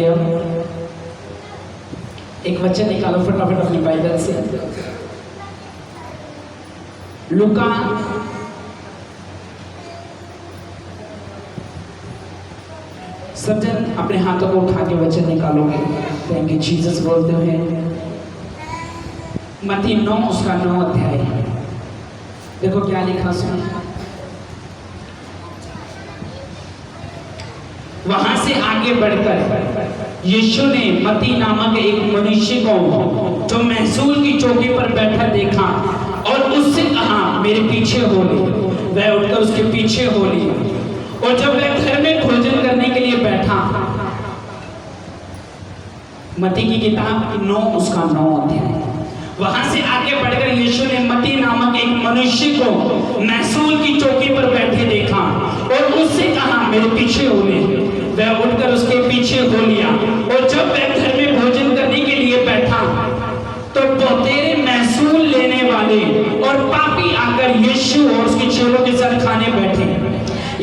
निकालिए। एक वचन निकालो फटाफट अपनी बाइबल से। लूका सब जन अपने हाथों को उठा के वचन निकालोगे। थैंक यू जीसस बोलते हैं मत्ती 9 उसका 9 अध्याय। देखो क्या लिखा सुन। वहां से आगे बढ़कर यीशु ने मत्ती नामक एक मनुष्य को जो महसूल की चौकी पर बैठा देखा और उससे कहा मेरे पीछे हो ले। वह उठकर उसके पीछे हो ली और जब वह घर में भोजन करने के लिए बैठा, मत्ती की किताब 9 उसका 9 अध्याय। वहां से आगे बढ़कर यीशु ने मत्ती नामक एक मनुष्य को महसूल की चौकी पर बैठे देखा और उससे कहा मेरे पीछे हो ले। वह उठकर उसके पीछे हो लिया और जब वह घर में भोजन करने के लिए बैठा तो बहुतेरे महसूल लेने वाले और पापी आकर यीशु और उसके चेलों के साथ खाने बैठे।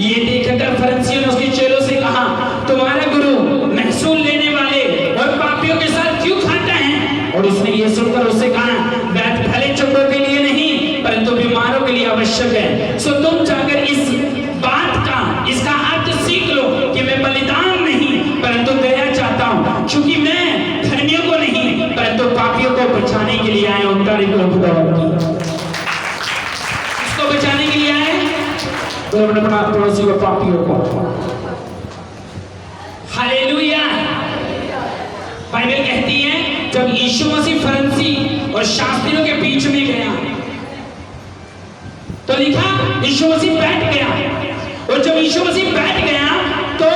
ये देखकर फरीसियों ने उसके चेलों से कहा तुम्हारा गुरु महसूल लेने वाले और पापियों के साथ क्यों खाता है? और उसने ये सुनकर उससे कहा वैध भले चंगों के लिए नहीं परंतु बीमारों के लिए आवश्यक है। सो तुम जाकर इस बात का इसका अर्थ सीख लो कि मैं बलिदान नहीं परंतु दया चाहता हूँ, क्योंकि मैं धर्मियों को नहीं परंतु पापियों को बचाने के लिए आया हूँ। इसको बचाने के लिए आए तो अपना पड़ोसी को पापियों को। हालेलुया। बाइबल कहती है जब यीशु मसीह फरीसी और शास्त्रियों के बीच में गया तो लिखा यीशु मसीह बैठ गया और जब यीशु मसीह बैठ गया तो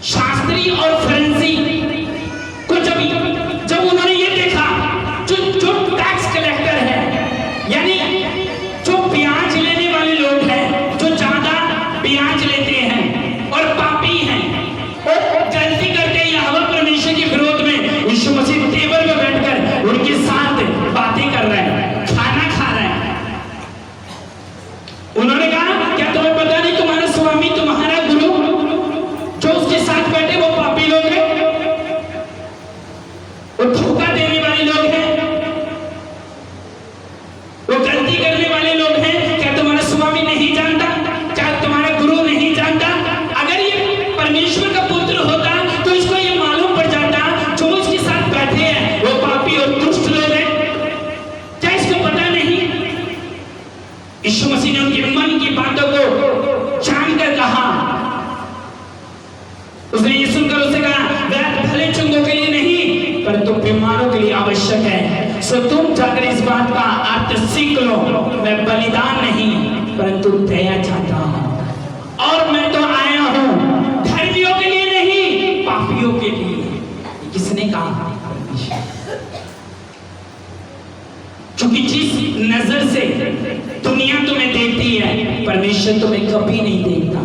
शास्त्री और फरीसी को जब उन्होंने ये देखा जो टैक्स कलेक्टर है यानी जो ब्याज लेने वाले लोग हैं जो ज्यादा ब्याज लेते हैं और पापी हैं और गलती करते हैं यहोवा परमेश्वर के विरोध में, यीशु मसीह टेबल पर बैठकर उनके साथ बातें कर रहे हैं, खाना खा रहे हैं। उन्होंने कहा क्या तुम्हें पता नहीं तुम्हारा स्वामी तुम्हारा गुरु जो उसके साथ बैठे वो पापी लोग हैं, वो धोखा देने वाले लोग हैं, वो गलती करने वाले लोग हैं। क्या तुम्हारा स्वामी नहीं जानता? क्या तुम्हारा गुरु नहीं जानता? अगर ये परमेश्वर का पुत्र होता तो इसको ये मालूम पड़ जाता जो इसके साथ बैठे हैं वो पापी और दुष्ट लोग हैं। क्या इसको पता नहीं? यीशु मसीह ने उनके मन की बातों को जानकर कहा, उसने ये सुनकर उससे कहा वैध भले चंगों के लिए नहीं परंतु बीमारों के लिए आवश्यक है। सो तुम जाकर इस बात का अर्थ सीख लो, मैं बलिदान नहीं परंतु दया चाहता हूं और मैं तो आया हूं धर्मियों के लिए नहीं पापियों के लिए। किसने कहा? क्योंकि जिस नजर से दुनिया तुम्हें देखती है परमेश्वर तुम्हें कभी नहीं देखता।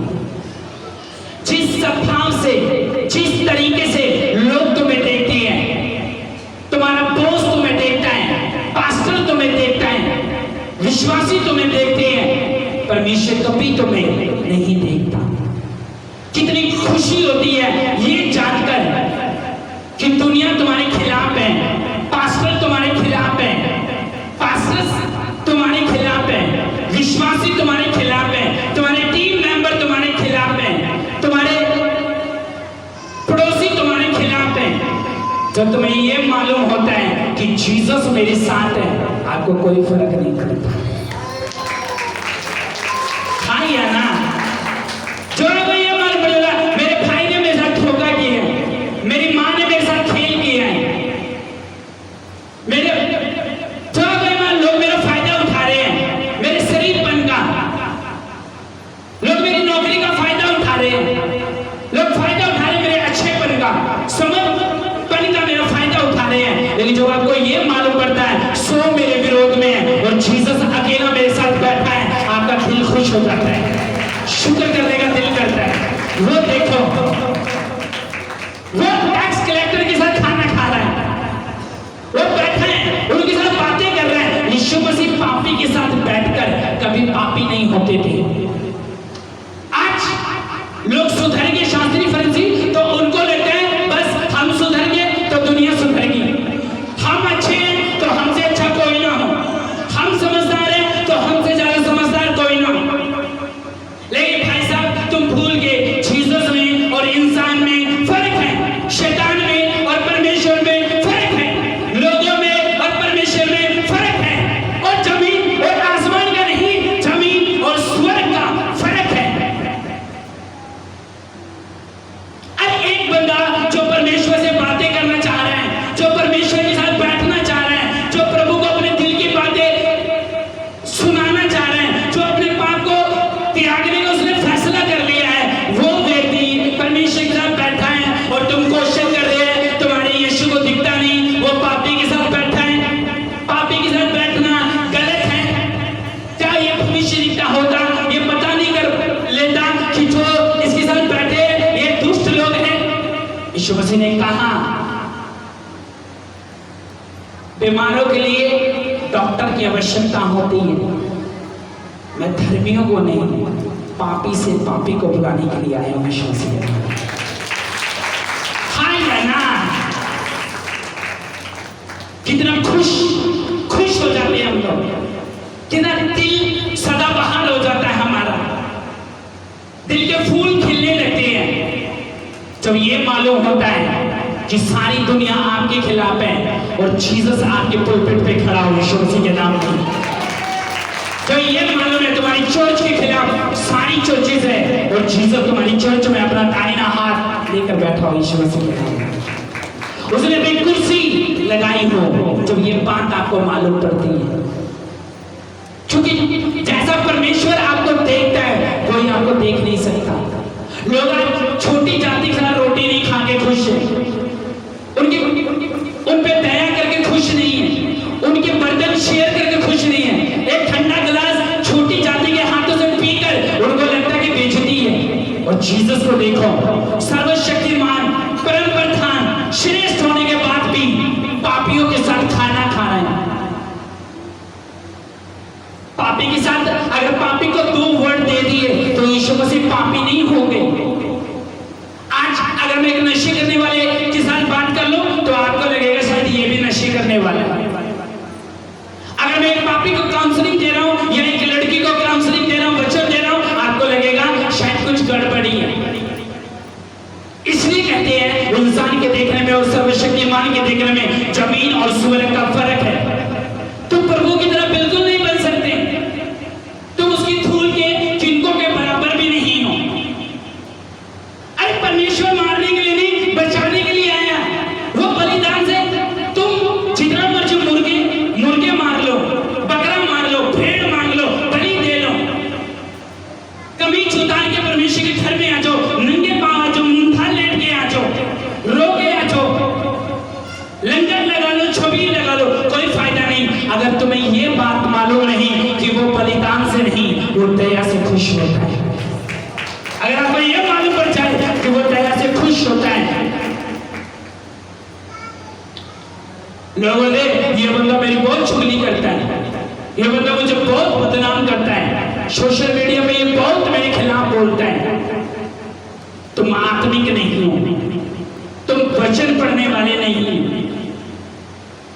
जिस स्वभाव से जिस तरीके से लोग तुम्हें देखते हैं, तुम्हारा बॉस तुम्हें देखता है, पास्टर तुम्हें देखता है, विश्वासी तुम्हें देखते हैं, परमेश्वर कभी तुम्हें नहीं देखता। कितनी खुशी होती है ये जानकर कि दुनिया तुम्हारे खिलाफ है, पास्टर तुम्हारे खिलाफ है, पास्टर तुम्हारे खिलाफ है, विश्वासी तुम्हारे खिलाफ है, तुम्हारे टीम मेंबर तुम्हारे खिलाफ है, तुम्हारे पड़ोसी तुम्हारे खिलाफ है। जब तुम्हें यह मालूम होता है कि जीसस मेरे साथ है, आपको कोई फर्क नहीं पड़ता। हाँ या ना? जो को ये मालूम पड़ेगा मेरे भाई ने मेरे साथ धोखा किया है, मेरी माँ ने मेरे साथ खेल किया है, मेरे जो लोग मेरा फायदा उठा रहे हैं, मेरे शरीरपन का, लोग मेरी नौकरी का फायदा उठा रहे हैं, लोग फायदा उठा रहे हैं मेरे अच्छेपन का, समझपन का मेरा फायदा उठा रहे हैं। लेकिन जब आपको ये मालूम पड़ता है सो मेरे विरोध में है और जीसस अकेला मेरे साथ बैठा है, आपका दिल खुश हो जाता है, शुक्र करने का दिल करता है। वो देखो वो टैक्स कलेक्टर के साथ खाना खा रहा है, वो बैठा है उनके साथ बातें कर रहा है। यीशु मसीह पापी के साथ बैठकर कभी पापी नहीं होते थे। आज लोग सुधर के शास्त्री फरीसी तो उन यीशु मसीह ने कहा बीमारों के लिए डॉक्टर की आवश्यकता होती है, मैं धर्मियों को नहीं पापी से पापी को बुलाने के लिए आया हूं। यीशु मसीह हाय ना, कितना खुश हो जाते हैं हम लोग, कितना दिल सदा बहार हो जाता है हमारा, दिल के फूल खिलने लगते हैं जब ये मालूम होता है कि सारी दुनिया आपके खिलाफ है और जीसस आपके पुलपिट पे खड़ा हो यीशु मसीह के नाम में। तो ये मालूम है तुम्हारी चर्च के खिलाफ सारी चर्चेज है और जीसस तुम्हारी चर्च में अपना दाहिना हाथ लेकर बैठा हो यीशु मसीह के नाम में। उसने भी कुर्सी लगाई हो जब ये बात आपको मालूम पड़ती है, क्योंकि जैसा परमेश्वर आपको देखता है कोई आपको देख नहीं सकता। लोग आज छोटी जाति का रोटी नहीं खा के खुश है, उन पे दया करके खुश नहीं है, उनके बर्तन शेयर करके खुश नहीं है। एक ठंडा गिलास छोटी जाति के हाथों से पीकर उनको लगता है कि बेइज्जती है। और जीसस को देखो, सर्वशक्तिमान परम प्रधान श्रेष्ठ होने के बाद भी पापियों के साथ खाना खा रहे हैं। पापी के साथ अगर पापी को 2 वर्ड दे दिए तो यीशु मसीह पापी नहीं हो गए। आज अगर मैं एक नशे करने वाले के साथ बात कर लूं तो आपको लगेगा शायद ये भी नशे करने वाला है। अगर मैं एक पापी को काउंसलिंग दे रहा हूं या एक लड़की को काउंसलिंग दे रहा हूं, वचन दे रहा हूं, आपको लगेगा शायद कुछ गड़बड़ी है। इसलिए कहते हैं इंसान के देखने में और सर्वशक्तिमान के देखने में जमीन और स्वर्ग का फर्क है। तुम प्रभु की तरह बिल्कुल नहीं बन सकते, तुम उसकी धूल के चिन्हों के बराबर भी नहीं हो। अरे परमेश्वर मारने के लिए नहीं, बचाने के लिए आया। वो बलिदान से तुम जितना मर्जी मुर्गे मार लो, बकरा मार लो, भेड़ मार लो, बलि दे लो, कमीज उतार के परमेश्वर के घर में आ जाओ, नंगे पांव आ जाओ, मुंह लेट के आ जाओ, रो के आ जाओ, लंगर लगा लो, छवि लगा लो, कोई फायदा नहीं अगर तुम्हें ये बात मालूम नहीं कि वो बलिदान से नहीं, वो दया से खुश होता है। अगर आपको ये मालूम पड़ जाए कि वो दया से खुश होता है, लोगों ने ये बंदा मेरी बहुत चुगली करता है, ये बंदा मुझे बहुत बदनाम करता है, सोशल मीडिया में ये बहुत मेरे खिलाफ बोलता है। तुम आत्मिक नहीं हो, तुम वचन पढ़ने वाले नहीं हो,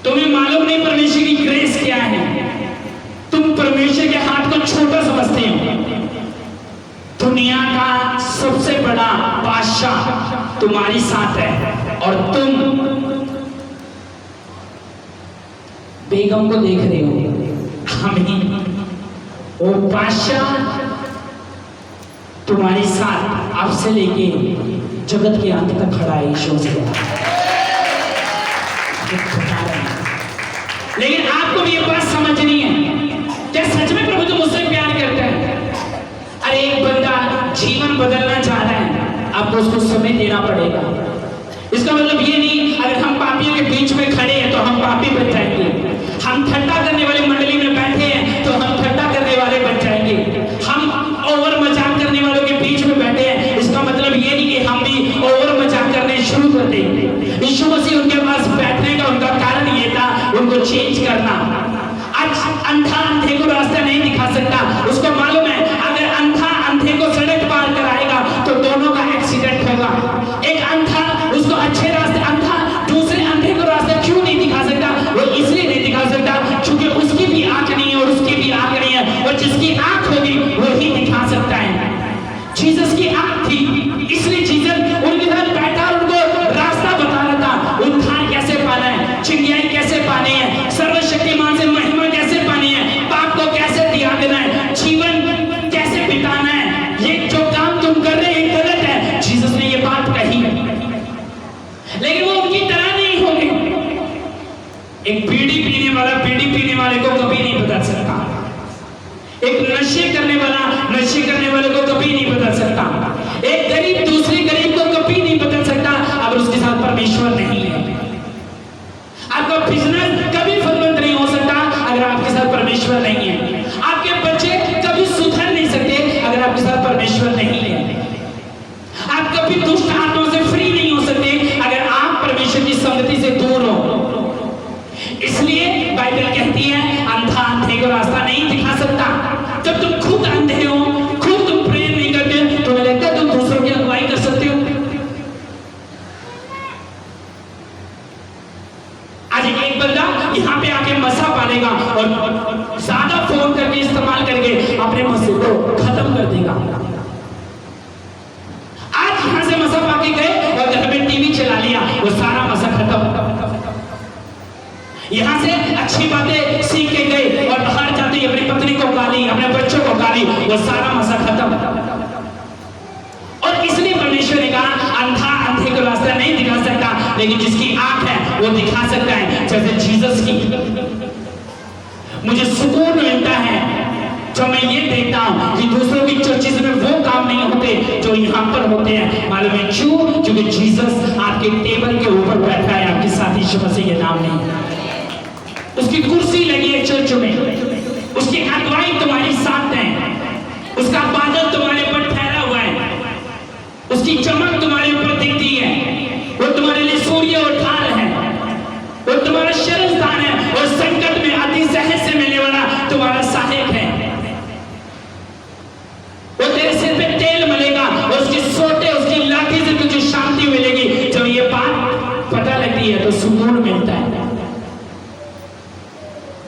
तुम्हें मालूम नहीं परमेश्वर की ग्रेस क्या है, तुम परमेश्वर के हाथ को छोटा समझते हो। दुनिया का सबसे बड़ा बादशाह तुम्हारी साथ है और तुम बेगम को देख रहे हो। हमें वो बादशाह तुम्हारे साथ आपसे लेके जगत के अंत तक खड़ा है यीशु मसीह। लेकिन आपको भी ये बात समझनी है, क्या सच में प्रभु तो मुझसे प्यार करता है? अरे एक बंदा जीवन बदलना चाह रहा है, आपको उसको समय देना पड़ेगा। इसका मतलब ये नहीं अगर हम पापियों के बीच में खड़े हैं तो हम पापी बन जाएंगे, हम ठट्टा करने वाली मंडली में बैठे हैं तो हम ठट्टा करने वाले बन जाएंगे, हम ओवर मजाक करने वालों के बीच में बैठे हैं, इसका मतलब ये नहीं कि हम भी ओवर मजाक करने शुरू कर देंगे। यीशु मसीह उनके पास बैठने का उनका कारण ये था, उनको चेंज करना। आज अंधा अंधे को रास्ता नहीं दिखा सकता, उसको मालूम है अगर अंधा अंधे को सड़क पार कराएगा तो दोनों का एक्सीडेंट होगा। एक अंधा उसको अच्छे रास्ते, अंधा दूसरे अंधे को रास्ता क्यों नहीं दिखा सकता? वो इसलिए नहीं दिखा सकता क्योंकि उसकी भी आंख नहीं है और उसकी भी आंख नहीं है, और जिसकी आंख होगी वही दिखा सकता है। जीसस की आंख थी, इसलिए जीसस उनके साथ बैठा, उनको रास्ता बता रहा था, उद्धार कैसे पाना है, चिंगाई कैसे पानी है, सर्वशक्तिमान से महिमा कैसे पानी है, पाप को कैसे त्याग देना है, जीवन कैसे बिताना है। ये जो काम तुम कर रहे हैं गलत है, जीसस ने ये बात कही, लेकिन वो उनकी तरह नहीं होगी। एक बीड़ी पीने वाले को कभी नहीं बदल सकता, एक नशे करने वाले को कभी नहीं बदल सकता, एक गरीब दूसरे गरीब को कभी नहीं बदल सकता अगर उसके साथ परमेश्वर नहीं है। आपका बिजनेस कभी फलवंत नहीं हो सकता अगर आपके साथ परमेश्वर नहीं है। आपके बच्चे कभी सुधर नहीं सकते अगर आपके साथ परमेश्वर नहीं है। आप कभी दुष्ट आत्माओं से फ्री नहीं हो सकते करेगा और ज्यादा फोन करके इस्तेमाल करके अपने मसले को खत्म कर देगा। आज यहां से मसा पाके गए और घर में टीवी चला लिया, वो सारा मसा खत्म। यहां से अच्छी बातें सीख के गए और बाहर जाते ही अपनी पत्नी को गाली, अपने बच्चों को गाली, वो सारा मसा खत्म। और इसलिए परमेश्वर ने कहा अंधा अंधे को रास्ता नहीं दिखा सकता, लेकिन जिसकी आंख है वो दिखा सकता है। जैसे जीसस की मुझे सुकून मिलता है जब मैं ये देखता हूं कि दूसरों की चर्चिस में वो काम नहीं होते जो यहाँ पर होते हैं। मालूम है क्यों? क्योंकि जीसस आपके टेबल के ऊपर बैठा है, आपके साथ यीशु मसीह के नाम में। उसकी कुर्सी लगी है चर्च में, उसकी अगुवाई तुम्हारे साथ है, उसका बादल तुम्हारे ऊपर ठहरा हुआ है, उसकी चमक तुम्हारे ऊपर दिखती है, वो तुम्हारे लिए सूर्य और ढाल है, वो तुम्हारा शरणस्थान है, और संकट में अति सहज से मिलने वाला तुम्हारा सहायक है। वो तेरे सिर पे तेल मलेगा और उसकी सोटे, उसकी लाठी से तुझे शांति मिलेगी। जब ये बात पता लगती है तो सुकून मिलता है।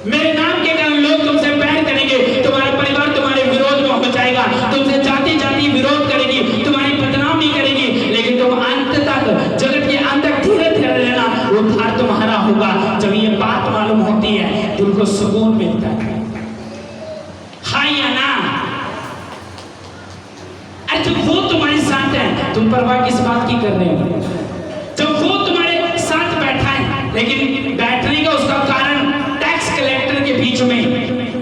मेरे नाम के कारण लोग तुमसे बैर करेंगे, तुम्हारा परिवार तुम्हारे विरोध में हो जाएगा, तुमसे जाति जाति विरोध करेगी, तुम्हारी बदनामी करेगी, लेकिन तुम अंत तक, जगत के अंत तक धीरे धीरे रहना, उद्धार तुम्हारा होगा। जब ये बात मालूम होती है दिल को सुकून मिलता है। हाँ या ना? जब वो तुम्हारे साथ है तुम परवाह किस बात की कर रहे हो? जब वो तुम्हारे साथ बैठा है, लेकिन बैठने का उसका कारण टैक्स कलेक्टर के बीच में,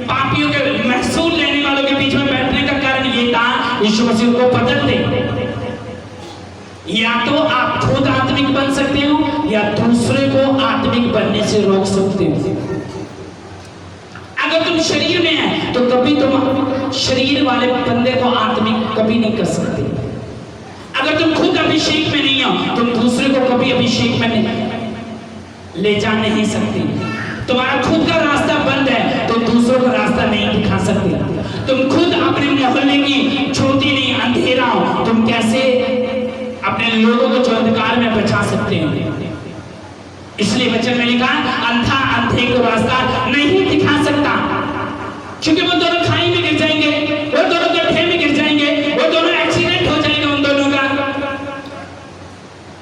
पापियों के महसूल लेने वालों के बीच में बैठने का कारण ये था यीशु मसीह को बदल दे। या तो आप खुद आत्मिक बन सकते हो या दूसरे को आत्मिक बनने से रोक सकते हो। अगर तुम शरीर में है तो कभी तुम शरीर वाले बंदे को आत्मिक कभी नहीं कर सकते। अगर तुम खुद अभिषेक में नहीं हो तुम दूसरे को कभी अभिषेक में नहीं ले जा नहीं सकते। तुम्हारा खुद का रास्ता बंद है तो दूसरों का रास्ता नहीं दिखा सकते। तुम खुद अपने मोहल्ले की ज्योति नहीं, अंधेरा हो, तुम कैसे अपने लोगों को जो अंधकार में बचा सकते हो? इसलिए वचन में लिखा अंधा अंधे को रास्ता नहीं दिखा सकता, क्योंकि वो दोनों खाई में गिर जाएंगे, वो दोनों गड्ढे में गिर जाएंगे, वो दोनों एक्सीडेंट हो जाएगा उन दोनों का।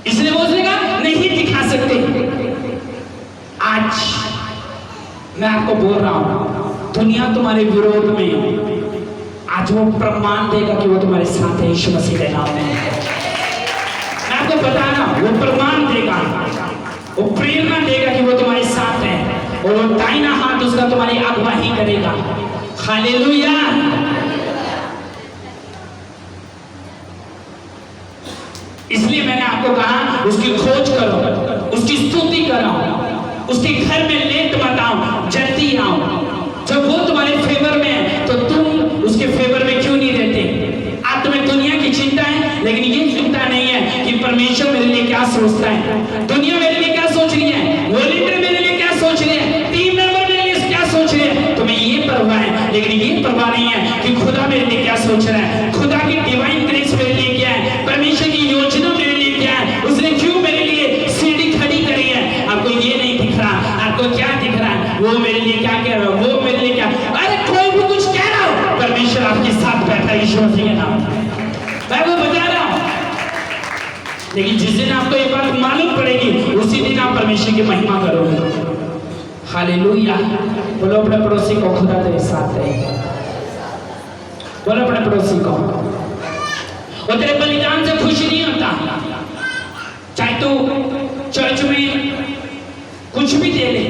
इसलिए वो उसने कहा नहीं दिखा सकते। आज मैं आपको बोल रहा हूं दुनिया तुम्हारे विरोध में आज वो प्रमाण देगा कि वो तुम्हारे साथ है यीशु मसीह के नाम में। मैं आपको बताना वो प्रमाण देगा, वो प्रेरणा देगा कि वो तुम्हारे साथ है, और वो दाहिना हाथ उसका तुम्हारी अगुवाई करेगा। हालेलुया। इसलिए मैंने आपको कहा उसकी खोज करो, उसकी स्तुति करो, उसके घर में लेट मत आओ, जल्दी आओ। जब वो तुम्हारे फेवर में है तो तुम उसके फेवर में क्यों नहीं रहते? आज तुम्हें दुनिया की चिंता है, लेकिन ये चिंता नहीं है कि परमेश्वर मेरे लिए क्या सोचता है, दुनिया मेरे लिए क्या सोच रही है, वॉलंटियर मेरे लिए क्या सोच रहे हैं, टीम मेंबर मेरे लिए क्या सोच रहे हैं। तुम्हें ये परवाह है, लेकिन ये परवाह नहीं है कि खुदा मेरे लिए क्या सोच रहा है, खुदा की डिवाइन ग्रेस मेरे लिए क्या है, परमेश्वर की योजना मेरे लिए क्या है, उसने क्यों मेरे लिए सीढ़ी खड़ी करी है। आपको ये नहीं दिख रहा, आपको क्या दिख रहा है? वो मेरे लिए क्या कह रहा है, वो मेरे लिए क्या, अरे कोई भी कुछ कह रहा हो, परमेश्वर आपके साथ बैठा है यीशु मसीह के नाम में। मैं वो बता रहा हूं, लेकिन जिस दिन आपको ये बात मालूम पड़ेगी उसी दिन आप परमेश्वर की महिमा करोगे। हालेलुया। बोलो अपने पड़ोसी को खुदा तेरे साथ है। बोलो अपने पड़ोसी को, वो तेरे बलिदान से खुश नहीं होता। चाहे तू चर्च में कुछ भी दे ले,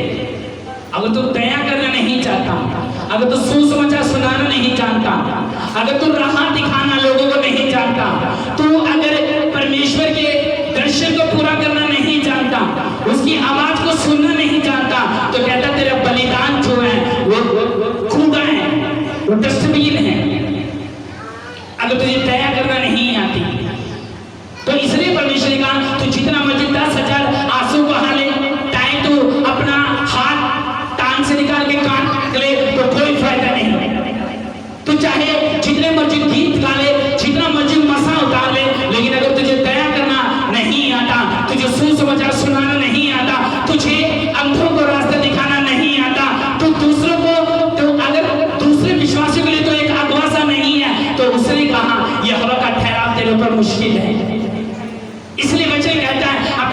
अगर तू दया करना नहीं चाहता, अगर तू सुसमाचार सुनाना नहीं जानता, अगर तू राह दिखाना लोगों को नहीं जानता, तू अगर परमेश्वर के दर्शन को पूरा करना नहीं जानता, उसकी आवाज को सुनना नहीं जानता, तो कहता तेरा बलिदान जो है वो कूड़ा है, वो डस्टबिन है। अगर तुझे दया करना नहीं आती तो इसलिए परमेश्वर ने कहा तू जितना मर्जी 10,000 आंसू बहा ले, चाहे तू अपना हाथ टांग से निकाल के काट ले तो कोई फायदा नहीं। तू चाहे जितने मर्जी गीत गा ले, जितना मर्जी मसा उतार ले, लेकिन अगर तुझे दया करना नहीं आता, तुझे सुसमाचार सुनाना नहीं आता, तुझे अंधों को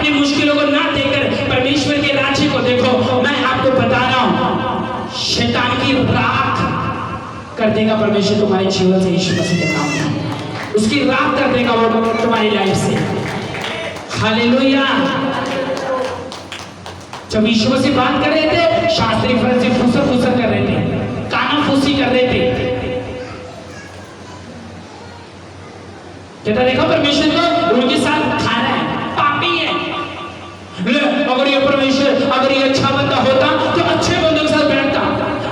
अपनी मुश्किलों को ना देखकर परमेश्वर के राज्य को देखो। मैं आपको बता रहा हूं, शैतान की राख कर देगा परमेश्वर तुम्हारे जीवन से, यीशु मसीह के नाम में उसकी राख कर देगा वो तुम्हारी लाइफ से। हालेलुया। जब यीशु मसीह बात कर रहे थे, शास्त्री फरीसी फुसर फुसर कर रहे थे, काना फूसी कर रहे थे। कहता देखो परमेश्वर को उनके साथ खा रहा है, पापी है। ले, अगर ये परमेश्वर, अगर ये अच्छा बंदा होता तो अच्छे बंदों के साथ बैठता।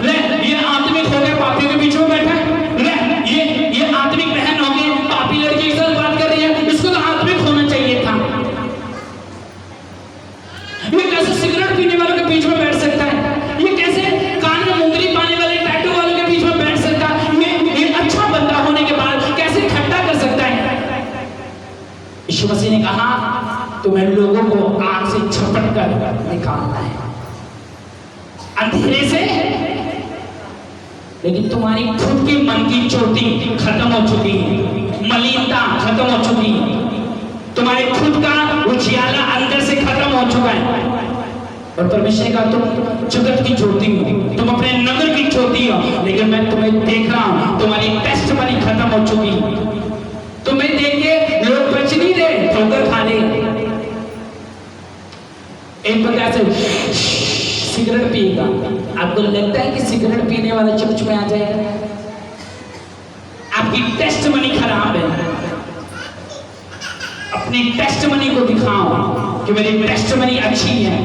ले, ये आत्मिक हो गया, पापियों के बीच में बैठा है। ले, ये आत्मिक बहन हो गई, पापी लड़की के साथ बात कर रही है, इसको तो आत्मिक होना चाहिए था। ये कैसे सिगरेट पीने वालों के बीच में बैठ सकता है? ये कैसे कान में मुंगरी पाने वाले टैटू वालों के बीच में बैठ सकता है? ये अच्छा बंदा होने के बाद कैसे ठट्टा कर सकता है? यीशु मसीह ने कहा तुम्हें लोगों को आग से झपट कर निकालना है, अंधेरे से। लेकिन तुम्हारी खुद की मन की चोटी खत्म हो चुकी है, मलिनता खत्म हो चुकी है, तुम्हारे खुद का उजियाला अंदर से खत्म हो चुका है। और परमेश्वर का तुम जगत की ज्योति हो, तुम अपने नगर की ज्योति हो, लेकिन मैं तुम्हें देख रहा हूं, तुम्हारी टेस्ट वाली खत्म हो चुकी। तुम्हें देख के लोग बच नहीं रहे, ठोकर खा ले। एक बंदा ऐसे सिगरेट पिएगा, आपको लगता है कि सिगरेट पीने वाला चर्च में आ जाएगा? आपकी टेस्ट मनी खराब है। अपनी टेस्ट मनी को दिखाओ कि मेरी टेस्ट मनी अच्छी है।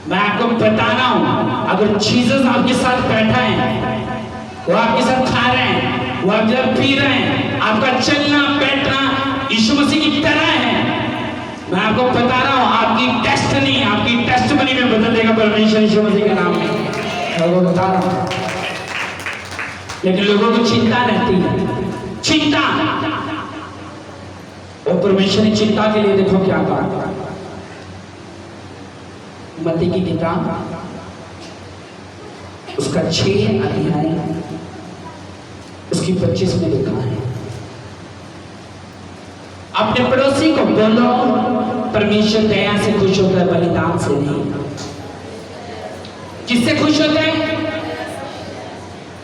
मैं आपको बता रहा हूं, अगर जीसस आपके साथ बैठा है, वो आपके साथ खा रहे हैं, वो आप जब पी रहे हैं, आपका चलना बैठना यीशु मसीह की तरह है। मैं आपको बता रहा हूं, आपकी टेस्ट नहीं, आपकी टेस्ट मनी में बदल देगा परमेश्वर यीशु मसीह के नाम में। मैं वो बता रहा हूं। लेकिन लोगों को चिंता रहती है, चिंता। और परमेश्वर ने चिंता के लिए देखो क्या कहा। मत्ती की किताब उसका 6 अध्याय उसकी 25 में लिखा है, अपने पड़ोसी को बोलो परमेश्वर दया से खुश होता है, बलिदान से नहीं। किससे खुश होता है?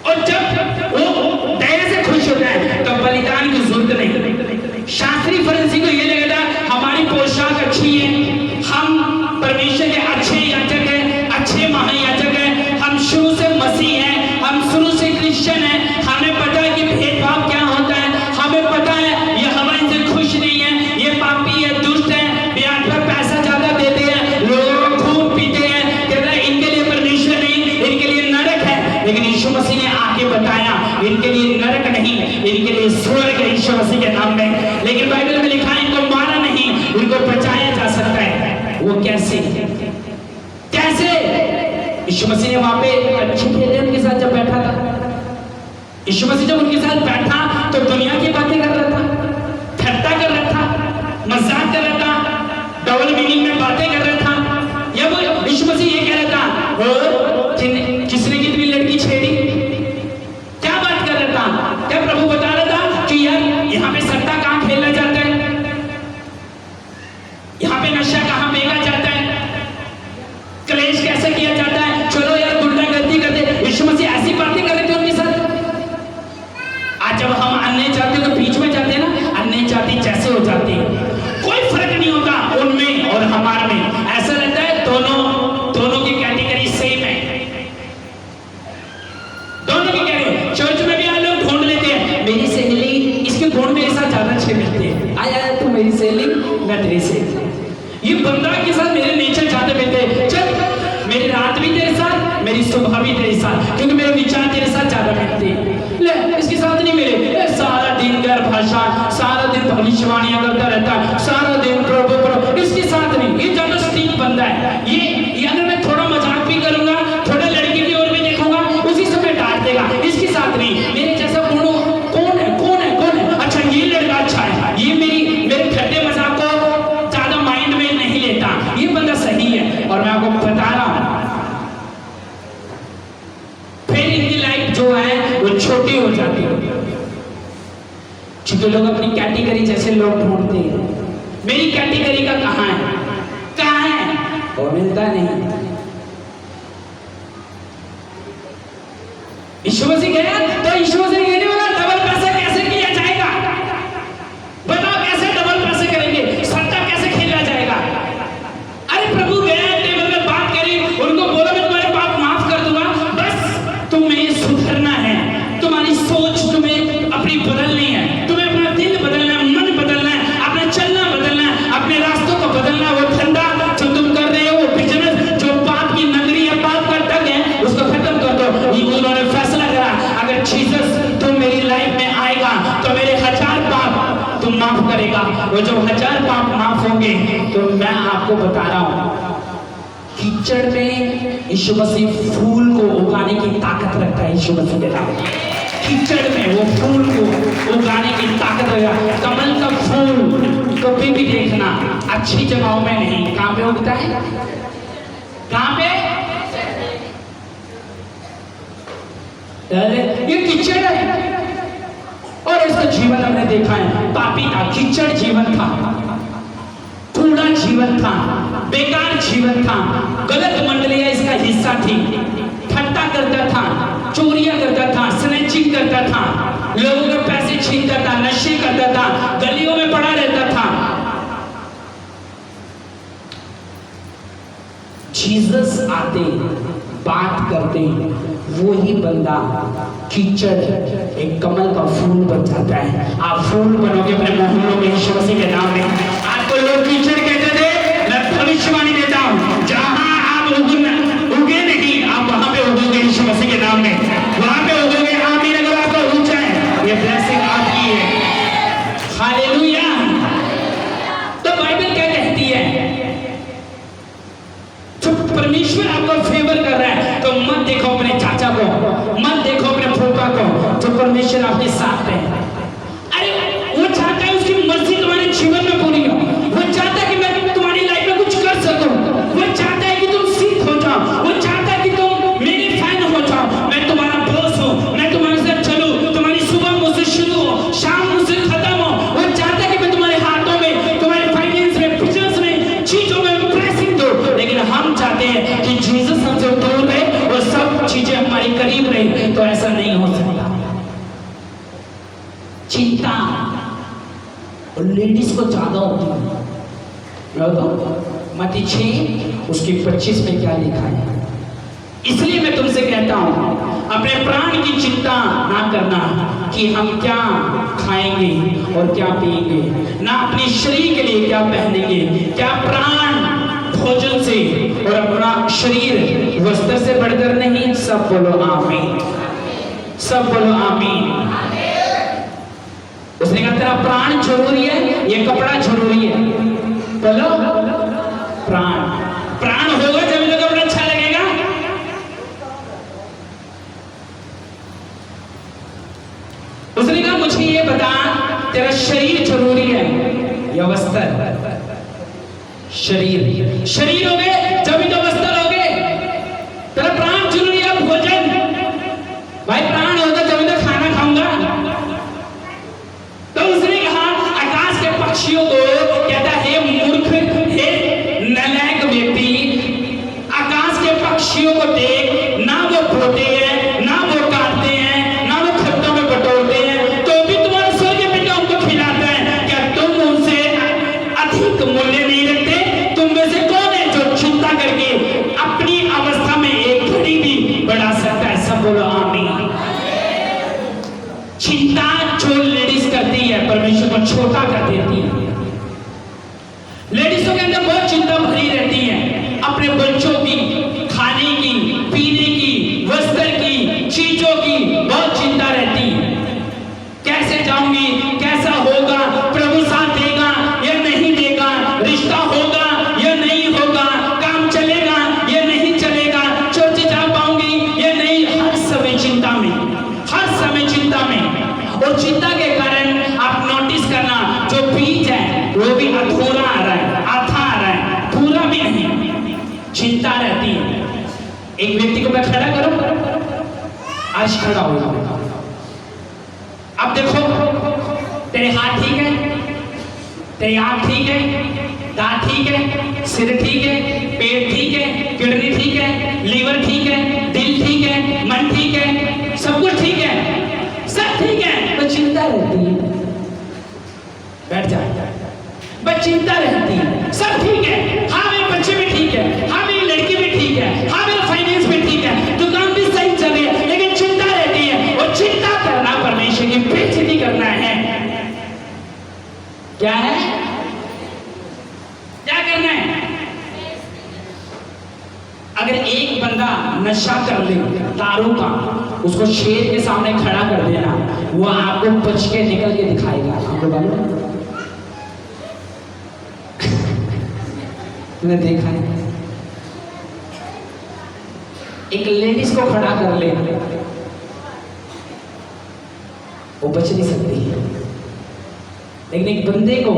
और जब वो दया से खुश होता है तो बलिदान की जरूरत नहीं। शास्त्री फरीसी को ये लगा था हमारी पोशाक अच्छी है, हम परमेश्वर के अच्छे याजक हैं, अच्छे महायाजक हैं, हम शुरू से मसीह हैं, हम शुरू से क्रिश्चियन हैं, हमें पता है कि भेदभाव क्या होता है, हमें पता है ये हमारे से खुश नहीं है, ये पापी है, दुष्ट है, ब्याज पर पैसा ज्यादा देते हैं, लोगों को खून पीते हैं, कहता है इनके लिए परमेश्वर नहीं, इनके लिए नरक है। लेकिन यीशु मसीह ने आके बताया इनके लिए नरक नहीं, इनके लिए स्वर्ग है यीशु मसीह के नाम में। लेकिन बाइबल में लिखा है इनको मारा नहीं, इनको बचाया जा सकता है। वो कैसे? कैसे? यीशु मसीह ने वहां पे अच्छे खेले उनके साथ जब बैठा था। यीशु मसीह जब उनके साथ बैठा तो दुनिया की बातें कर रहा था, ठट्टा कर रहा था, मजाक कर रहा था, डबल मीनिंग में बातें कर रहा था। या वो यीशु मसीह ये कह रहा था किसने कितनी लड़की छेड़ी? क्या बात कर रहा था? क्या प्रभु बता रहा था कि यार यहाँ पे सट्टा कहाँ खेला जाता है, यहाँ पे नशा कहाँ बेचा जाता है, क्लेश कैसे किया जाता है, चलो यार गुंडागर्दी कर दे। यीशु मसीह ऐसी बातें कर रहे थे उनके साथ। आज जब हम अन्य जाति के बीच में जाते हैं ना, अन्य जाति जैसे हो जाती है, कोई फर्क नहीं होता उनमें और हमारे में। ऐसा रहता है दोनों की कैटेगरी सेम है, दोनों की कैटेगरी। चर्च में भी लोग ढूंढ लेते हैं, मेरी सहेली इसके गुण मेरे साथ ज्यादा अच्छे मिलते हैं, आया तू मेरी सहेली, मैं तेरी सहेली। ये बंदा के साथ मेरे नेचर ज्यादा मिलते हैं, चल मेरी रात भी तेरे साथ, मेरी सुबह भी तेरे साथ, क्योंकि मेरे विचार तेरे साथ ज्यादा मिलते हैं। ले इसके साथ नहीं मिले, सारा दिन गैर भाषा, सारा दिन भविष्यवाणियां करता रहता, सारा दिन प्रभु, इसके साथ नहीं। ये ज्यादा स्टीक बंदा है। ये अगर मैं थोड़ा मजाक भी करूंगा, थोड़ा लड़की की ओर भी देखूंगा, उसी समय डांट देगा। इसके साथ नहीं। मेरे जैसा गुण कौन है? कौन है? कौन है? अच्छा ये लड़का अच्छा है, ये मेरे ठट्टे मजाक को ज्यादा माइंड में नहीं लेता, ये बंदा सही है। और मैं आपको बता रहा हूं फिर इनकी लाइफ जो है वो छोटी हो जाती है, क्योंकि लोग अपनी कैटेगरी जैसे लोग ढूंढते हैं। मेरी कैटेगरी का कहाँ है? कहाँ है? वो मिलता नहीं। यीशु मसीह गया तो यीशु मसीह कहने वाला डबल पैसा कैसे किया जाएगा? बताओ कैसे डबल पैसे करेंगे? सट्टा कैसे खेला जाएगा? अरे प्रभु गया टेबल में बात करी, उनको बोला मैं तुम्हारे पाप माफ कर दूंगा, बस तुम्हें सुधरना है, तुम्हारी सोच तुम्हें अपनी बदलनी है, तुम्हें अपना दिल बदलना है, मन बदलना है, अपना चलना बदलना है, अपने रास्तों को बदलना है। वो धंधा जो तुम कर रहे हो, वो बिजनेस जो पाप की नगरी है, पाप का डग है, उसको खत्म कर दो। उन्होंने फैसला करा अगर जीसस तुम मेरी लाइफ में आएगा तो मेरे 1000 पाप तुम माफ करेगा। वो जो 1000 पाप माफ होंगे तो मैं आपको बता रहा हूं, कीचड़ में यीशु मसीह फूल को उगाने की ताकत रखता है। यीशु मसीह के नाम कीचड़ में वो फूल को उगाने की ताकत रखता है। कमल का फूल कभी भी देखना अच्छी जगहों में नहीं, कहां पे उगता है? कहां पे? ये कीचड़ है और इसका जीवन हमने देखा है, पापी था, कीचड़ जीवन था, कूड़ा जीवन था, बेकार जीवन था, गलत मंडलियां इसका हिस्सा थी, ठट्टा करता था, चोरियां करता था, स्नैचिंग करता था, लोगों के पैसे छीनता था, नशे करता था, गलियों में पड़ा रहता था। जीसस आते, बात करते, वो ही बंदा कीचड़ एक कमल का फूल बन जाता है। आप फूल बनोगे अपने मोहल्लों में यीशु मसीह के नाम में। आपको लोग कीचड़ कहते थे, मैं भविष्यवाणी देता हूं, जहां आप उगे नहीं, आप वहां पे उगोगे यीशु मसीह के नाम में, वहां पे उगोगे। आमीन। अगर आपका ऊंचा है, ये ब्लेसिंग आपकी है। हालेलुया। तो बाइबल क्या कहती है? परमेश्वर आपको फेवर कर रहा है तो मत देखो अपने चाचा को, मत देखो अपने फूफा को, जो परमेश्वर आपके साथ है। अरे वो चाहता है उसकी मर्जी तुम्हारे जीवन में पूरी हो, वो चाहता है कि मैं तुम्हारी लाइफ में कुछ कर सकूं, वो चाहता है कि तुम सिद्ध हो जाओ, वो चाहता है कि तुम मेरे फैन हो जाओ, मैं तुम्हारा बॉस हूं, मैं तुम्हारे साथ चलूं, तुम्हारी सुबह मुझसे शुरू हो, शाम मुझसे खत्म हो। वो चाहता है कि मैं तुम्हारे हाथों में, तुम्हारे फाइनेंस में, बिजनेस में, चीजों में ब्लेसिंग दो। लेकिन हम चाहते हैं कि जीसस हमसे दूर रहे और सब चीजें हमारे करीब रहे, तो ऐसा नहीं हो सकता। चिंता और लेडीज को ज्यादा होती है। मत्ती 6 उसकी 25 में क्या लिखा है? इसलिए मैं तुमसे कहता हूं, अपने प्राण की चिंता ना करना कि हम क्या खाएंगे और क्या पिएंगे, ना अपने शरीर के लिए क्या पहनेंगे। क्या प्राण भोजन से और अपना शरीर वस्त्र से बढ़कर नहीं? सब बोलो आमीन, सब बोलो आमीन। उसने कहा तेरा प्राण जरूरी है, ये कपड़ा जरूरी है। बोलो प्राण। प्राण होगा जब तो कपड़ा अच्छा लगेगा। उसने कहा मुझे ये बता, तेरा शरीर जरूरी है या वस्त्र? शरीर। शरीर हो गए जब तो वस्त्र हो गए। तेरा प्राण जरूरी है, भोजन। भाई प्राण होगा जब तो खाना खाऊंगा। तो उसने कहा आकाश के पक्षियों को कहता है मूर्ख, हे नालायक व्यक्ति, आकाश के पक्षियों को देख, ना वो बोते हैं, ना वो काटते हैं, ना वो खत्तों में बटोरते हैं, तो भी तुम्हारा स्वर्गीय पिता उनको खिलाता है। क्या तुम उनसे अधिक मूल्य नहीं रखते? तुम में से कौन है जो चिंता करके अपनी अवस्था में एक घड़ी भी बढ़ा सकता है? सब बोलो आमीन। चिंता जो लेडीज करती है परमेश्वर को छोटा कर देती है। लेडीजों के अंदर बहुत चिंता भरी रहती है, अपने बच्चों की, खाने की, पीने की, वस्त्र की, चीजों की बहुत चिंता रहती है। कैसे जाऊंगी, कैसा होगा, प्रभु साथ देगा या नहीं देगा, रिश्ता होगा या नहीं होगा, काम चलेगा या नहीं चलेगा, चर्च जा पाऊंगी या नहीं। हर समय चिंता में, हर समय चिंता में। और चिंता के कारण आप नोटिस करना, जो बीज है वो भी अधूरा आ रहा है, आधा आ रहा है, पूरा भी नहीं। चिंता रहती है। एक व्यक्ति को मैं खड़ा करूं, आज खड़ा हो जाऊंगा। अब देखो तेरे हाथ ठीक है, तेरी आँख ठीक है, दांत ठीक है, सिर ठीक है, पेट ठीक है, किडनी ठीक है, लीवर ठीक है, दिल ठीक है, मन ठीक है, सब कुछ ठीक है, सब ठीक है, तो चिंता रहती है। बैठ जा, बस चिंता रहती है। सब ठीक है, हाँ मेरे बच्चे भी ठीक है, हाँ मेरी लड़की भी ठीक है, हाँ मेरा फाइनेंस भी ठीक है, दुकान भी सही चल रही है, लेकिन चिंता रहती है। और चिंता करना परमेश्वर की बेइज्जती करना है। क्या है? क्या करना है? अगर एक बंदा नशा कर ले दारू का, उसको शेर के सामने खड़ा कर देना, वो आपको बच के निकल के दिखाएगा। आपको मालूम है? मैंने देखा है, एक लेडीज को खड़ा कर ले, वो बच नहीं सकती है, लेकिन एक बंदे को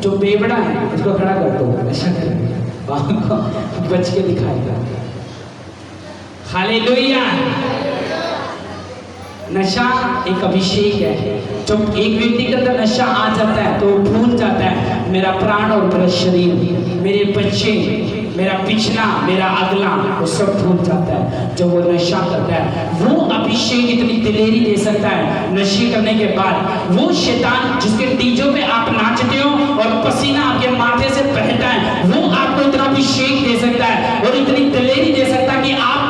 जो बेवड़ा है उसको खड़ा कर दो, नशा कर बच के दिखाएगा। हालेलुया। नशा एक अभिषेक है। जब एक व्यक्ति के अंदर नशा आ जाता है तो वो भूल जाता है मेरा प्राण और मेरा शरीर, मेरे बच्चे, मेरा पिछला, मेरा अगला, वो सब भूल जाता है जब वो नशा करता है। वो अभिषेक इतनी दिलेरी दे सकता है नशे करने के बाद। वो शैतान जिसके डीजों पे आप नाचते हो और पसीना आपके माथे से बहता है, वो आपको इतना अभिषेक दे सकता है और इतनी दिलेरी दे सकता है कि आप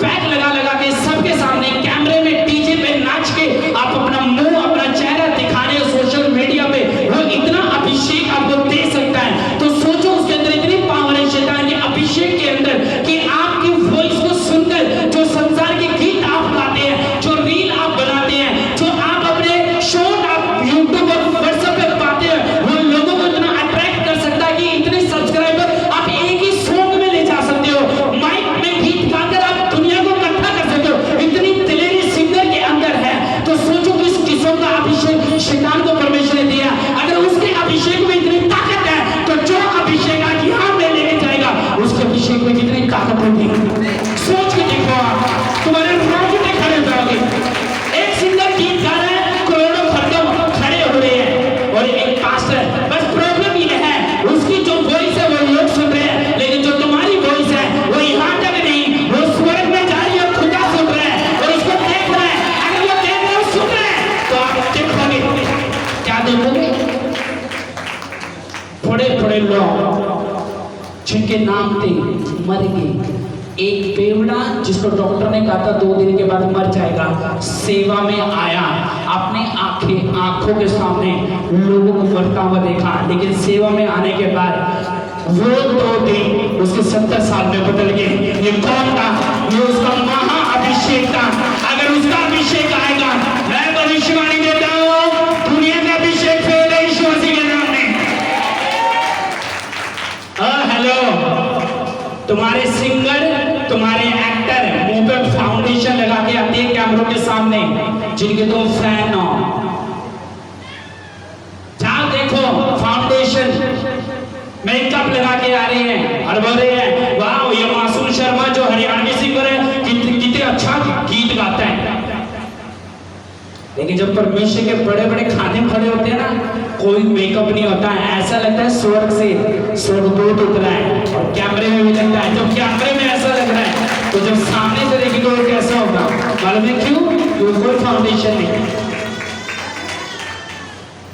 बैग लगा लगा के सबके सामने कैमरे में डीजे पे नाच के आप अपना मुंह, अपना चेहरा दिखाने सोशल मीडिया पे, वो इतना अभिषेक आपको दे सकता है। तो सोचो उसके अंदर इतनी पावर है शैतान के अभिषेक के अंदर कि आपकी वॉइस को सुनकर जो संसार के गीत आप गाते हैं, जो रील आप बनाते हैं, जो आप अपने शॉर्ट आप यूट्यूब और व्हाट्सएप पे पाते हैं, वो लोगों को इतना अट्रैक्ट कर सकता है कि इतने सब्सक्राइबर आप एक ही सॉन्ग में ले जा सकते हो, माइक में गीत गाकर आप दुनिया को इकट्ठा कर सकते हो। इतनी दिलेरी सिंगर के अंदर है। तो सोचो कि इस किस्म का अभिषेक शैतान को परमेश्वर ने दिया। अगर उसके अभिषेक में इतनी ताकत है तो जो अभिषेक आज यहाँ में लेके जाएगा उसके अभिषेक में कितनी ताकत होगी। सोच के देखो, आप तुम्हारे रोंगटे खड़े हो जाओगे। एक सिंगर गीत गा रहा है, करोड़ों खत्म खड़े हो रहे हैं, और एक पास्टर, बस प्रॉब्लम ये है उसकी जो वॉइस है वो लोग सुन रहे हैं, लेकिन जो तुम्हारी वॉइस है वो यहाँ तक नहीं, वो स्वर्ग में जा रही है, खुदा सुन रहा है और उसको देख रहा है। अगर वो देख रहा है, सुन रहा है, तो आप देखोगे, क्या देखोगे? बड़े बड़े लोग जिनके नाम थे मर गए। एक बेवड़ा जिसको डॉक्टर ने कहा था 2 दिन के बाद मर जाएगा, सेवा में आया, अपने आंखों के सामने लोगों को मरता हुआ देखा, लेकिन सेवा में आने के बाद वो 2 दिन उसके 70 साल में बदल गए। ये कौन था? ये उसका महा अभिषेक था। अगर उसका अभिषेक आएगा, मैं भविष्यवाणी देता हूँ, दुनिया का अभिषेक फेल है यीशु मसीह के नाम में। हेलो, तुम्हारे सिंगर, तुम्हारे एक्टर मुंह पे फाउंडेशन लगा के आते हैं कैमरों के सामने, जिनके तुम फैन हो, जाओ देखो, फाउंडेशन मेकअप लगा के आ रहे हैं और बोल रहे हैं वाह ये मासूम शर्मा जो हरियाणवी सिंगर है कितने अच्छा गीत गाता है। लेकिन जब परमेश्वर के बड़े बड़े खाने खड़े होते हैं ना, कोई मेकअप नहीं होता है, ऐसा लगता है स्वर्ग से स्वर्गदूत उतरा है, और कैमरे में भी लगता है। जब कैमरे में ऐसा लग रहा है तो जब सामने से देखेंगे वो कैसा होगा मालूम है? क्यों? तो कोई फाउंडेशन नहीं।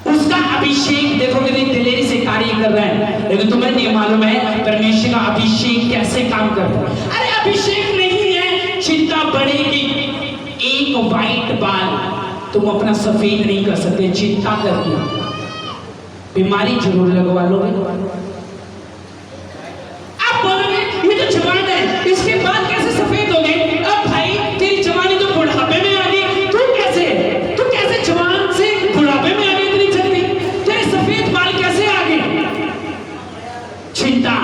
उसका अभिषेक देखो कितनी दिलेरी से कार्य कर रहा है, लेकिन तुम्हें नहीं मालूम है परमेश्वर का अभिषेक कैसे काम करता है। अरे अभिषेक नहीं है, चिंता बढ़ेगी। एक व्हाइट बाल तुम अपना सफेद नहीं कर सकते चिंता करके, बीमारी जरूर लगवा लोगे। आप बोलोगे ये तो जवान है, इसके बाद कैसे सफेद हो गए? अब भाई तेरी जवानी तो बुढ़ापे में आ गई, तू कैसे जवान से बुढ़ापे में आ गई इतनी जल्दी? तेरे सफेद बाल कैसे आ गए? चिंता,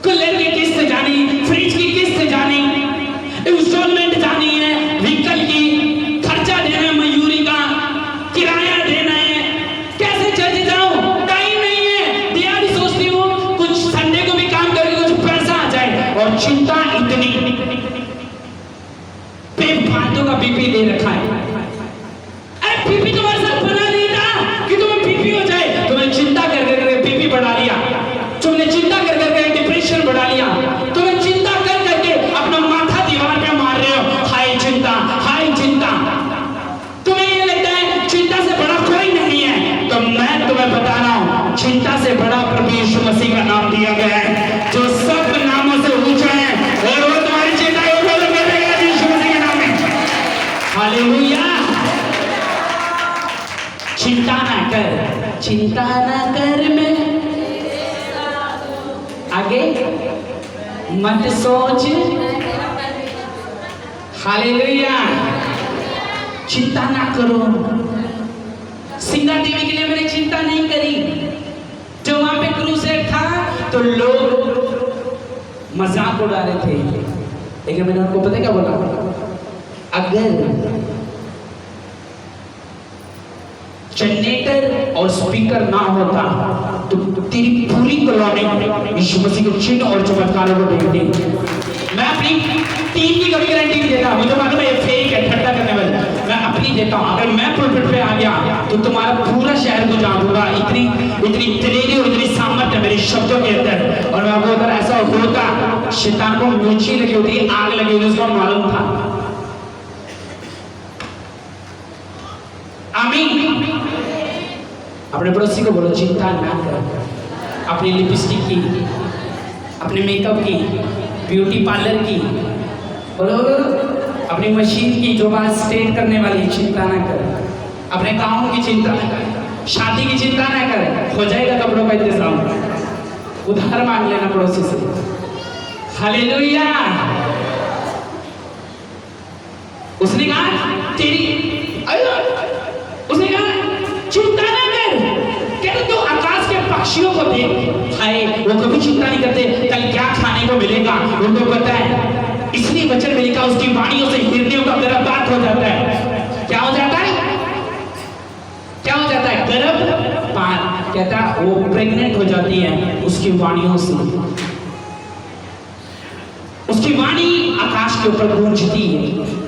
कूलर की किस्त जानी, फ्रिज की किस्त जानी, इंस्टॉलमेंट जानी है, व्हीकल की खर्चा देना है, मजदूरी का किराया देना है, कैसे चर्च जाऊं? टाइम नहीं है। दिहाड़ी सोचती हूँ कुछ संडे को भी काम करके कुछ पैसा आ जाए, और चिंता इतनी, बेफालतू का बीपी दे रखा है। अरे बीपी तुम्हारे साथ बना नहीं था कि तुम्हें बीपी हो जाए, तुम्हें चिंता चिंता कर करके डिप्रेशन बढ़ा लिया, तुम्हें चिंता कर करके अपना माथा दीवार पे मार रहे हो, हाय चिंता, हाय चिंता। तुम्हें ये लगता है चिंता से बड़ा कोई नहीं है, तो मैं तुम्हें बता रहा हूं चिंता से बड़ा प्रभु यीशु मसीह का नाम दिया गया है, जो सब नामों से ऊंचा है, और वो तुम्हारी चिंता को खत्म कर देगा यीशु मसीह के नाम में। हालेलुया। चिंता ना कर, चिंता ना कर, मैं आगे मत सोच। हालेलुया। चिंता ना करो। सिंगा देवी के लिए मैंने चिंता नहीं करी। जो वहां पे क्रूसेड था तो लोग मजाक उड़ा रहे थे, लेकिन मैंने उनको पता क्या बोला, अगर जनरेटर और स्पीकर ना होता तो तेरी पूरी कॉलोनी यीशु मसीह के चिन्ह और चमत्कारों को देखती। मैं अपनी टीम की कभी गारंटी नहीं देता, मुझे मालूम है ये फेक है, ठट्टा करने वाला, मैं अपनी देता हूं। अगर मैं पुलपिट पे आ गया तो तुम्हारा पूरा शहर को जान दूंगा, इतनी इतनी दलेरी और इतनी सामर्थ है मेरे शब्दों के अंदर। और मैं आपको अगर ऐसा होता, शैतान को मिर्ची लगी होती, आग लगी होती, उसको मालूम था। आमीन। अपने पड़ोसी को बोलो चिंता ना कर, अपनी लिपस्टिक की, अपने मेकअप की, ब्यूटी पार्लर की, बोलो अपनी मशीन की जो बात स्ट्रेट करने वाली, चिंता ना कर, अपने कामों की चिंता ना कर, शादी की चिंता ना कर, हो जाएगा कपड़ों का इंतजाम, उधार मांग लेना पड़ोसी से। हालेलुया। उसने कहा उसने कहा चिंता ना कर, कहते तो आकाश के पक्षियों को देख, हाय वो कभी चिंता नहीं करते कल क्या खाने को मिलेगा, उनको पता है, इसलिए वचन में लिखा उसकी वाणियों से हिरनियों का गर्भपात हो जाता है। क्या हो जाता है? क्या हो जाता है? गर्भपात। कहता वो प्रेग्नेंट हो जाती है उसकी वाणियों से। उसकी वाणी आकाश के ऊपर गूंजती है।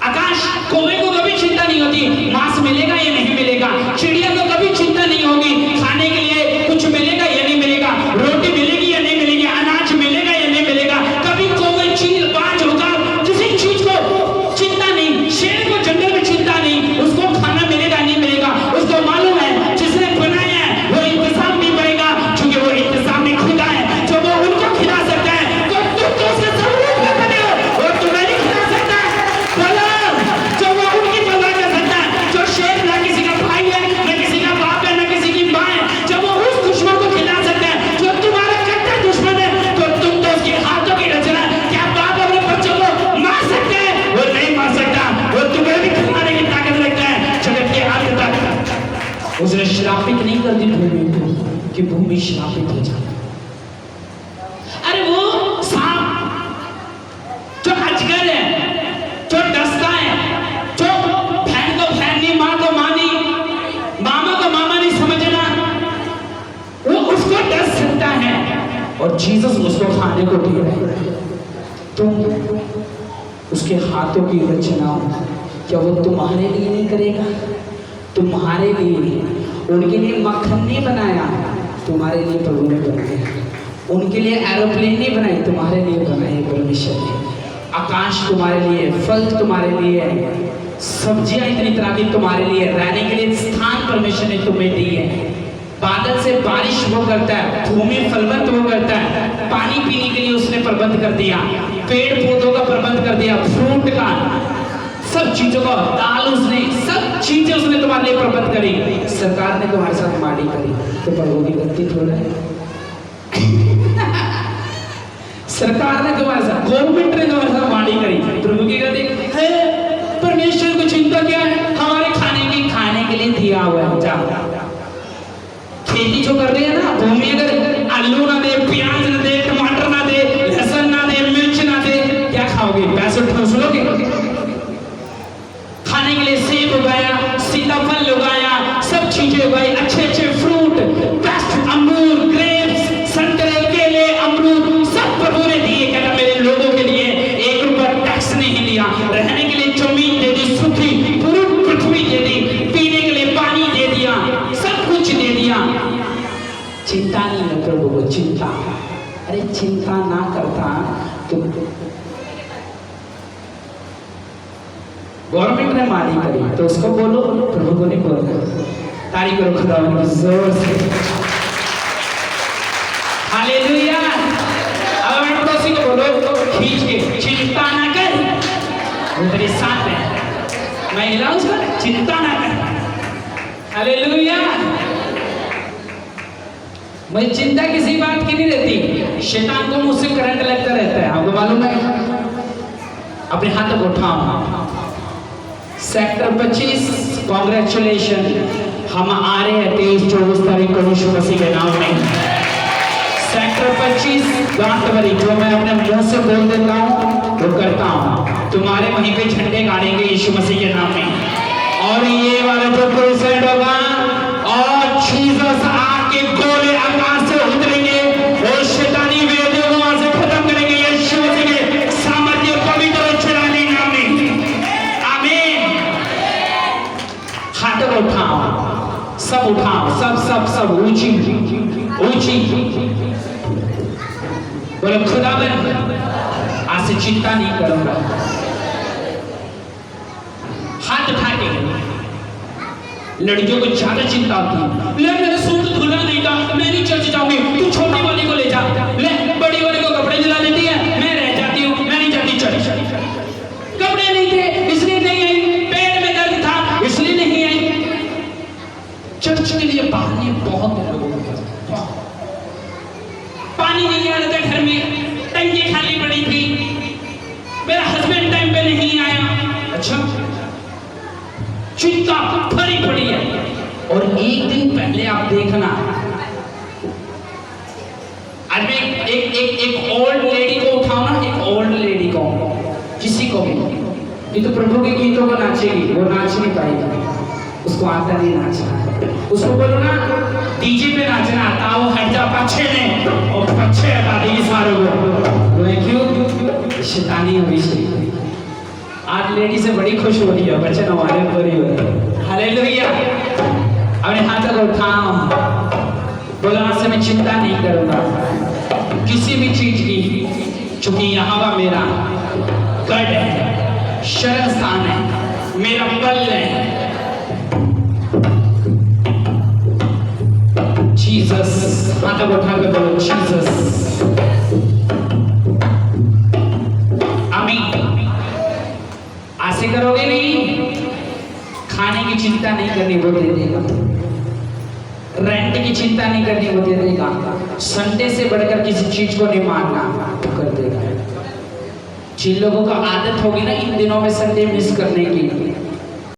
आकाश कौवे को कभी चिंता नहीं होती मांस मिलेगा या नहीं मिलेगा, चिड़िया को कभी चिंता नहीं होगी खाने के लिए कुछ मिलेगा या नहीं मिलेगा, रोटी मिलेगी या नहीं मिलेगी, अनाज मिलेगा या नहीं मिलेगा। कभी कोई चीज बाज होगा, किसी चीज को चिंता नहीं। शेर को जंगल में चिंता नहीं, उसको खाना मिलेगा नहीं मिलेगा, उसको मालूम है जिसने बनाया है वो इंतजाम नहीं करेगा, क्योंकि वो इंतजाम में खुदा है जो वो उनको खिला सकता है। तो तुम तो उससे जरूरत न बने हो, वो तुम्हें नहीं खिला सकता। बोलो जो वो उनकी परवाह कर सकता है, जो शेर ना किसी का भाई है, ना किसी का बाप है, ना किसी की माँ है, जब वो उस दुश्मन को खिला सकता है जो तुम्हारा कट्टर दुश्मन है, तो तुम तो उसके हाथों की रचना। क्या बाप अपने बच्चों को मार सकते हैं? वो नहीं मार सकता, वो तुम्हें भी खिलाने की ताकत रखता है। जगत के अंत तक उसने श्रापित नहीं कर दी भूमि को कि भूमि श्रापित हो जाए। अरे वो सांप जो अजगर है, जो डसता है, जो बहन को बहन नहीं, माँ को माँ नहीं, मामा को मामा नहीं समझना, वो उसको डस सकता है और जीसस उसको खाने को दे रहे हैं। तुम उसके हाथों की रचना, क्या वो तुम्हारे लिए नहीं करेगा? तुम्हारे लिए, उनके लिए मक्खन नहीं बनाया, तुम्हारे लिए प्रभु ने बनाया। उनके लिए एरोप्लेन नहीं बनाई, तुम्हारे लिए बनाई परमेश्वर ने। आकाश तुम्हारे लिए, फल तुम्हारे लिए, सब्जियां इतनी तरह की तुम्हारे लिए, रहने के लिए स्थान परमेश्वर ने तुम्हें दी है। बादल से बारिश वो करता है, भूमि फलवंत वो करता है, पानी पीने के लिए उसने प्रबंध कर दिया, पेड़ पौधों का प्रबंध कर दिया, फ्रूट का, सब चीजों का, दाल उसने, सब चीजें उसने तुम्हारे लिए प्रबंध करी। सरकार ने तुम्हारे साथ माड़ी करी तो प्रभु की गलती थोड़ा है। सरकार ने तुम्हारे साथ, गवर्नमेंट ने तुम्हारे साथ माड़ी करी, प्रभु की गलती है? परमेश्वर को चिंता क्या है? हमारे खाने के लिए दिया हुआ है। जा खेती जो कर रही है ना, भूमि अगर आलू ना दे, प्याज ना दे, टमाटर ना दे, लहसुन ना दे, मिर्च ना दे, क्या खाओगे? पैसे ठूस लोगे? खाने के लिए सेब उगाया, सीताफल उगाया, सब चीजें उगाई, अच्छे अच्छे फ्रूट, बेस्ट अमरूद, ग्रेप्स, संतरे, केले, अमरूद सब प्रभु ने दिए। कहता मेरे लोगों के लिए 1 रुपया टैक्स नहीं लिया, रहने के लिए जमीन दे दी, सूखी पूरी पृथ्वी दे दी, पीने के लिए पानी दे दिया, सब कुछ दे दिया। चिंता नहीं है प्रभु को चिंता। अरे चिंता ना करता तो गवर्नमेंट ने मारी करी तो उसको बोलो, प्रभु को नहीं बोलना। तारीफ करो खुदा जोर से, हालेलुया। अब अपने पड़ोसी को बोलो खींच के, चिंता ना कर, वो तेरे साथ है। मैं हिलाऊं उसका, चिंता ना कर, हालेलुया। मुझे चिंता किसी बात की नहीं रहती। शैतान को मुझसे करंट लगता रहता है, आपको मालूम है। अपने हाथ को उठाओ। सेक्टर 25 कांग्रेचुलेशन, हम आ रहे हैं 23-24 तारीख को यीशु मसीह के नाम में। सेक्टर 25 गांठवरी, जो मैं अपने मुंह से बोल देता हूँ वो करता हूँ। तुम्हारे वहीं पे झंडे गाड़ेंगे यीशु मसीह के नाम में। और ये वाला जो क्रूसेड होगा और जीसस आके गोले आकाश से उतरेंगे और शैतानी वेदियों को वहां से खत्म करेंगे यीशु मसीह के सामर्थ्य पवित्र चलाने नाम में। आमीन। हाथ उठाओ, सब उठाओ, सब सब सब ऊंची ऊंची बोलो खुदाबंद आज से चिंता नहीं करूंगा। हाथ उठा के, लड़कियों को ज्यादा चिंता होती है, ले मेरा सूट धुला नहीं था, मैं नहीं चर्च जाऊंगी, तू छोटी वाली को ले जा, ले बड़ी वाली को कपड़े दिला देती है, मैं रह जाती हूँ, मैं नहीं जाती चर्च। कपड़े नहीं थे इसलिए नहीं आई, पेट में दर्द था इसलिए नहीं आई। चर्च के लिए बहाने बहुत लोगों के पास। पानी नहीं आ रहा था घर में, टंकी खाली पड़ी थी, मेरा हस्बैंड टाइम पे नहीं आया। अच्छा, चिंता भरी पड़ी है। और एक दिन पहले आप देखना, आज मैं एक ओल्ड लेडी को उठाओ ना, एक ओल्ड लेडी को, किसी को भी, ये तो प्रभु के गीतों को नाचेगी, वो नाच नहीं पाएगी, उसको आता नहीं नाचना। उसको बोलो ना डीजे पे नाचना आता, वो हट जा पीछे ने और पीछे हटा देगी सारे को। क्यों? शैतानी अभिषेक। आज लेडी से बड़ी खुश हो रही है, बच्चे हमारे ऊपर ही हो रहे हैं। हालेलुया। अपने हाथ को उठाओ, बोलो आज से मैं चिंता नहीं करूंगा किसी भी चीज की, क्योंकि यहोवा मेरा गढ़ है, शरण स्थान है, मेरा बल है। जीसस, हाथ को उठा के बोलो जीसस। आमीन। ऐसे करोगे नहीं, खाने की चिंता नहीं करनी, वो दे देगा। रेंट की चिंता नहीं करनी, वो दे देगा। संडे से बढ़कर किसी चीज को नहीं मानना, वो कर देगा। जिन लोगों को आदत होगी ना इन दिनों में संडे मिस करने की,